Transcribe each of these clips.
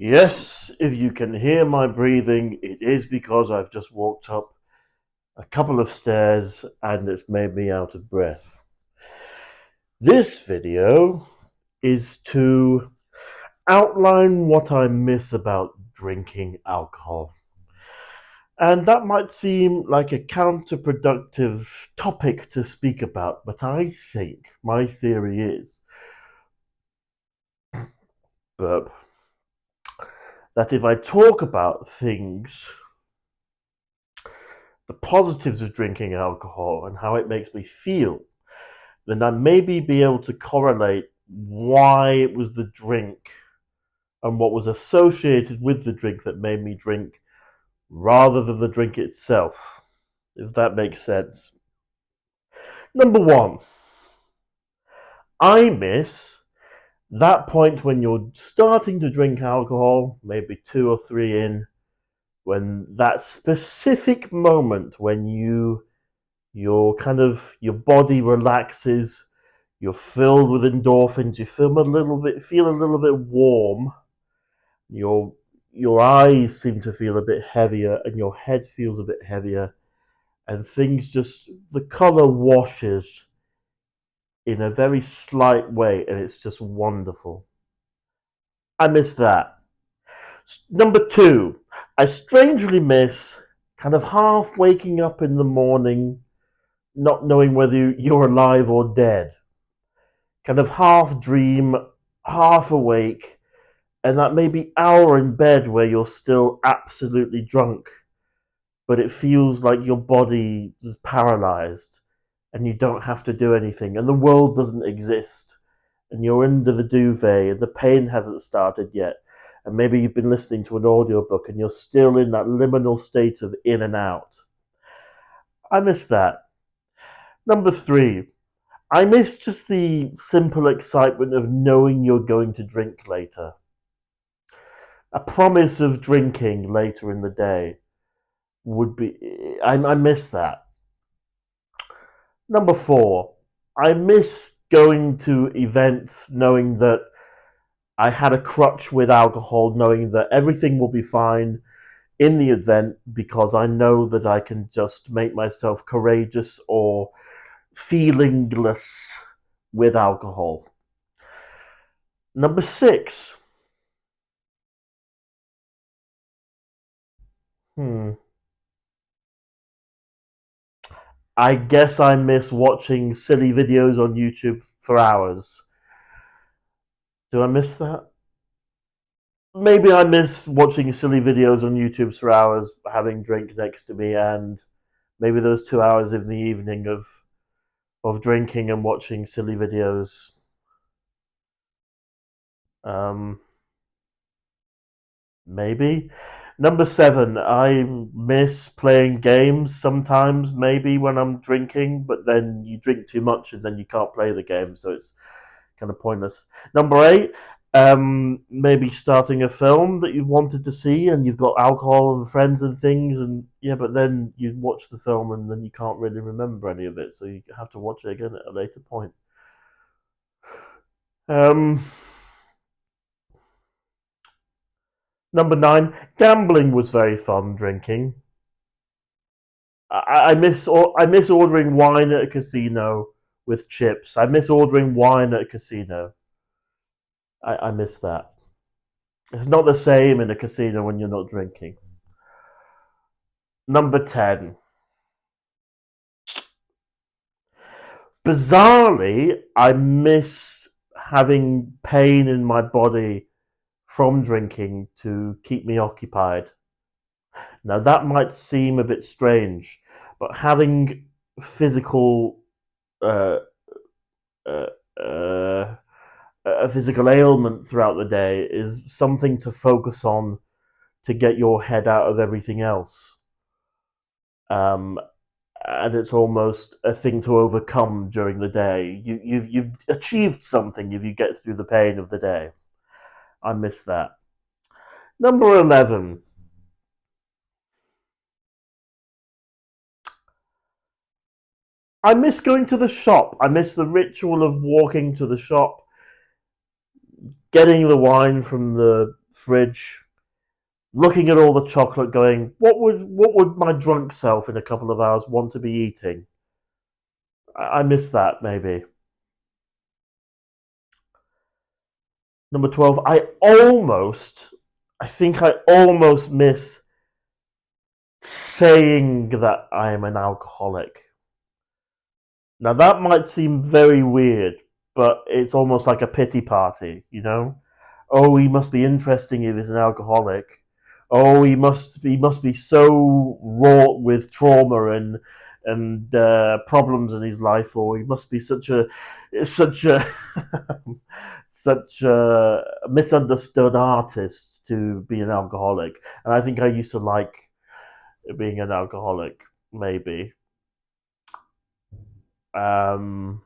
Yes, if you can hear my breathing, it is because I've just walked up a couple of stairs and it's made me out of breath. This video is to outline what I miss about drinking alcohol. And that might seem like a counterproductive topic to speak about, but I think my theory is burp, that if I talk about things, the positives of drinking alcohol and how it makes me feel, then I maybe be able to correlate why it was the drink and what was associated with the drink that made me drink rather than the drink itself, if that makes sense. Number one, I miss that point when you're starting to drink alcohol, maybe two or three in, when that specific moment when your body relaxes, you're filled with endorphins, you feel a little bit warm, your your eyes seem to feel a bit heavier and your head feels a bit heavier, and the color washes in a very slight way, and it's just wonderful. I miss that. Number two, I strangely miss kind of half waking up in the morning, not knowing whether you're alive or dead. Kind of half dream, half awake, and that maybe hour in bed where you're still absolutely drunk, but it feels like your body is paralyzed and you don't have to do anything and the world doesn't exist and you're under the duvet and the pain hasn't started yet. And maybe you've been listening to an audiobook and you're still in that liminal state of in and out. I miss that. Number three, I miss just the simple excitement of knowing you're going to drink later. A promise of drinking later in the day would be. I miss that. Number four, I miss going to events knowing that I had a crutch with alcohol, knowing that everything will be fine in the event because I know that I can just make myself courageous or feelingless with alcohol. Number six, hmm, I guess I miss watching silly videos on YouTube for hours. Do I miss that? Maybe I miss watching silly videos on YouTube for hours, having drink next to me, and maybe those 2 hours in the evening of drinking and watching silly videos. Um, Maybe. Number seven, I miss playing games sometimes, maybe when I'm drinking, but then you drink too much and then you can't play the game, so it's kind of pointless. Number eight, maybe starting a film that you've wanted to see and you've got alcohol and friends and things, and yeah, but then you watch the film and then you can't really remember any of it, so you have to watch it again at a later point. Um, Number nine, gambling was very fun drinking. I miss ordering wine at a casino with chips. I miss ordering wine at a casino. I miss that. It's not the same in a casino when you're not drinking. Number 10. Bizarrely, I miss having pain in my body from drinking to keep me occupied. Now, that might seem a bit strange, but having physical uh, uh, uh, a physical ailment throughout the day is something to focus on to get your head out of everything else. Um, and it's almost a thing to overcome during the day. You've achieved something if you get through the pain of the day. I miss that. Number 11. I miss going to the shop. I miss the ritual of walking to the shop, getting the wine from fridge, looking at all the chocolate, going, what would my drunk self in a couple of hours want to be eating? I miss that, maybe. Number 12, I think I almost miss saying that I am an alcoholic. Now, that might seem very weird, but it's almost like a pity party, you know? Oh, he must be interesting if he's an alcoholic. Oh, he must be so wrought with trauma and problems in his life, or he must be such a such a misunderstood artist to be an alcoholic. And I think I used to like being an alcoholic, maybe. Um,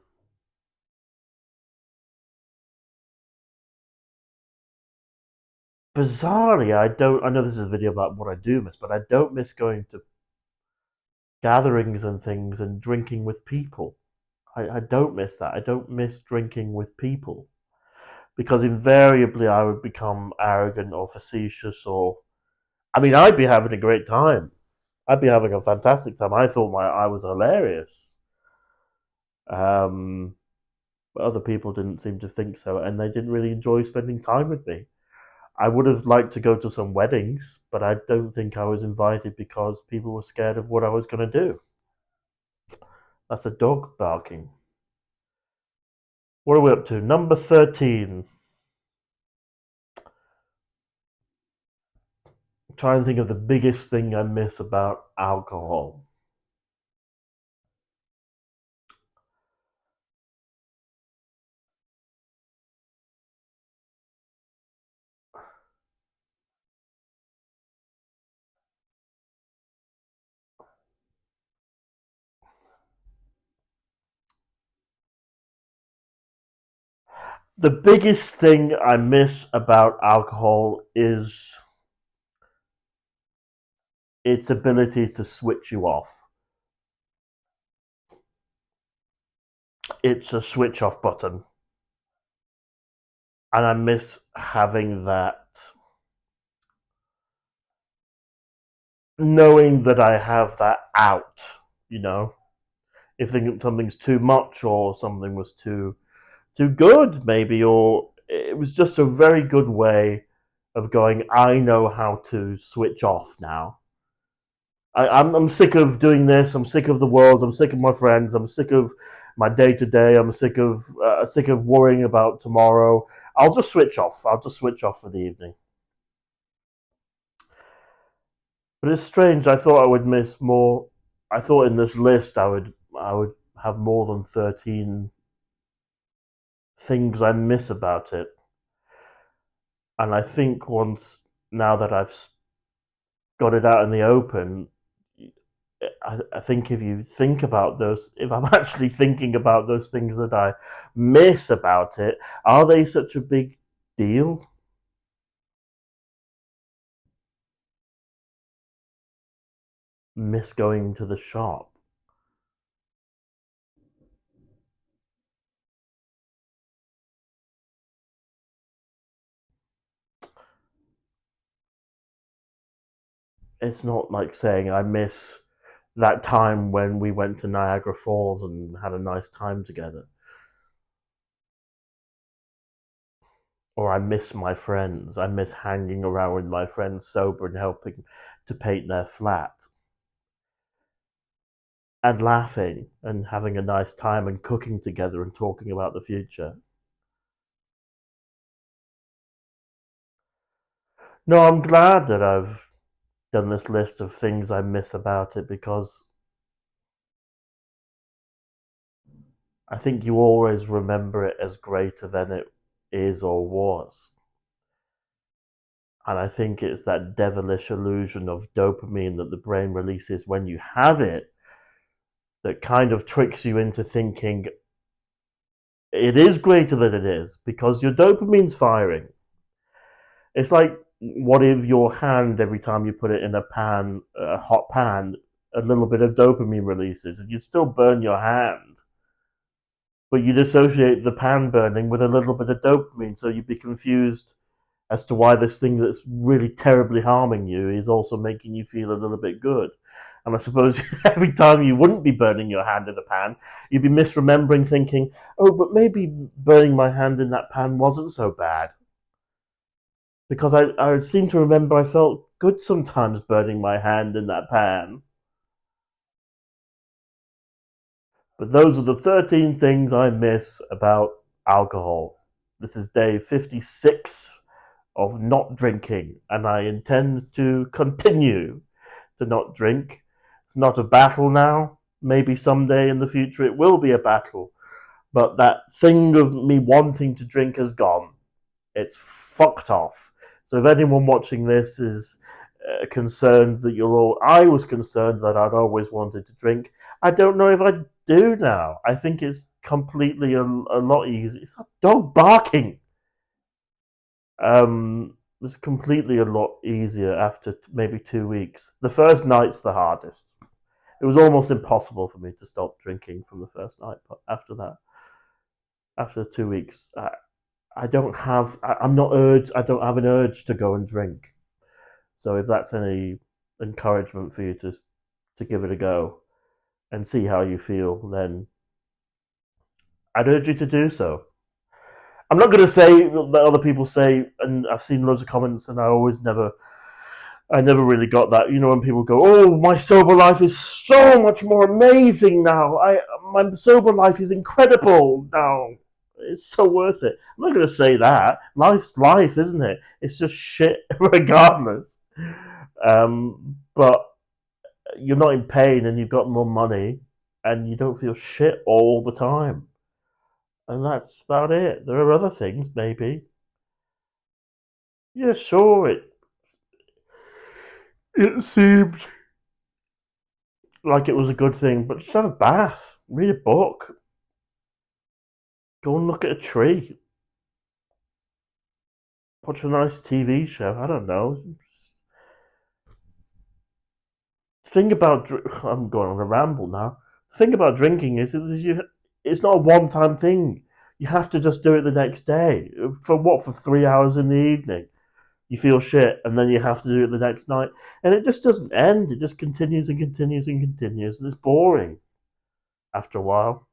Bizarrely, I don't. I know this is a video about what I do miss, but I don't miss going to gatherings and things and drinking with people. I don't miss that. I don't miss drinking with people because invariably I would become arrogant or facetious or. I mean, I'd be having a great time. I'd be having a fantastic time. I thought I was hilarious. Um, but other people didn't seem to think so, and they didn't really enjoy spending time with me. I would have liked to go to some weddings, but I don't think I was invited because people were scared of what I was going to do. That's a dog barking. What are we up to? Number 13. I'm trying to think of the biggest thing I miss about alcohol. The biggest thing I miss about alcohol is its ability to switch you off. It's a switch off button. And I miss having that, knowing that I have that out, you know? If something's too much or something was too good, maybe, or it was just a very good way of going, I know how to switch off now. I'm sick of doing this. I'm sick of the world. I'm sick of my friends. I'm sick of my day to day. I'm sick of worrying about tomorrow. I'll just switch off. I'll just switch off for the evening. But it's strange. I thought I would miss more. I thought in this list I would have more than 13 things I miss about it. And I think once now that I've got it out in the open, I think if you think about those, if I'm actually thinking about those things that I miss about it, are they such a big deal? Miss going to the shop. It's not like saying I miss that time when we went to Niagara Falls and had a nice time together. Or I miss my friends. I miss hanging around with my friends sober and helping to paint their flat. And laughing and having a nice time and cooking together and talking about the future. No, I'm glad that I've done this list of things I miss about it because I think you always remember it as greater than it is or was. And I think it's that devilish illusion of dopamine that the brain releases when you have it that kind of tricks you into thinking it is greater than it is because your dopamine's firing. It's like, what if your hand, every time you put it in a hot pan, a little bit of dopamine releases and you'd still burn your hand, but you'd associate the pan burning with a little bit of dopamine, so you'd be confused. as to why this thing that's really terribly harming you is also making you feel a little bit good. And I suppose every time you wouldn't be burning your hand in the pan, you'd be misremembering, thinking, oh, but maybe burning my hand in that pan wasn't so bad. Because I seem to remember I felt good sometimes burning my hand in that pan. But those are the 13 things I miss about alcohol. This is day 56 of not drinking, and I intend to continue to not drink. It's not a battle now. Maybe someday in the future it will be a battle. But that thing of me wanting to drink has gone. It's fucked off. So if anyone watching this is concerned that you're all, I was concerned that I'd always wanted to drink. I don't know if I do now. I think it's completely a lot easier. It's a dog barking. It's completely a lot easier after maybe 2 weeks. The first night's the hardest. It was almost impossible for me to stop drinking from the first night, but after that, after 2 weeks, I don't have. I'm not urged. I don't have an urge to go and drink. So if that's any encouragement for you to give it a go and see how you feel, then I'd urge you to do so. I'm not going to say that other people say, and I've seen loads of comments, and I never really got that. You know, when people go, "Oh, my sober life is so much more amazing now. My sober life is incredible now. It's so worth it." I'm not going to say that. Life's life, isn't it? It's just shit, regardless. But you're not in pain, and you've got more money, and you don't feel shit all the time. And that's about it. There are other things, maybe. Yeah, sure. It seemed like it was a good thing, but just have a bath, read a book, go and look at a tree, watch a nice TV show. I don't know. Thing about I'm going on a ramble now. The thing about drinking is it's not a one-time thing. You have to just do it the next day. For what? For 3 hours in the evening. You feel shit, and then you have to do it the next night, and it just doesn't end. It just continues and continues and continues, and it's boring after a while.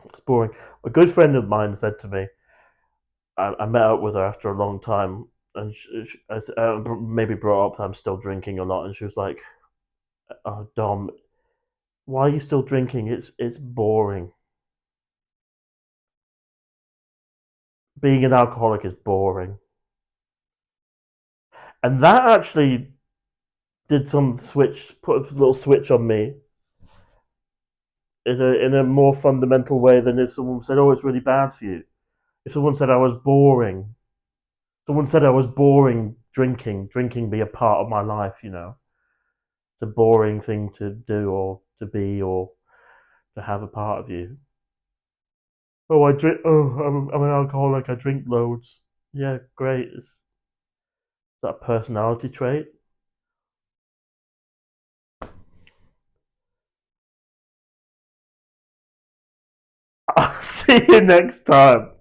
It's boring. A good friend of mine said to me, I met up with her after a long time, and maybe brought up that I'm still drinking or not, and she was like, "Oh, Dom, why are you still drinking? It's boring. Being an alcoholic is boring." And that actually did some switch, put a little switch on me in a more fundamental way than if someone said, "Oh, it's really bad for you." If someone said I was boring, someone said I was boring drinking be a part of my life. It's a boring thing to do or to be or to have a part of you. Oh, I drink. Oh, I'm an alcoholic. I drink loads. Yeah, great. Is that a personality trait? I'll see you next time.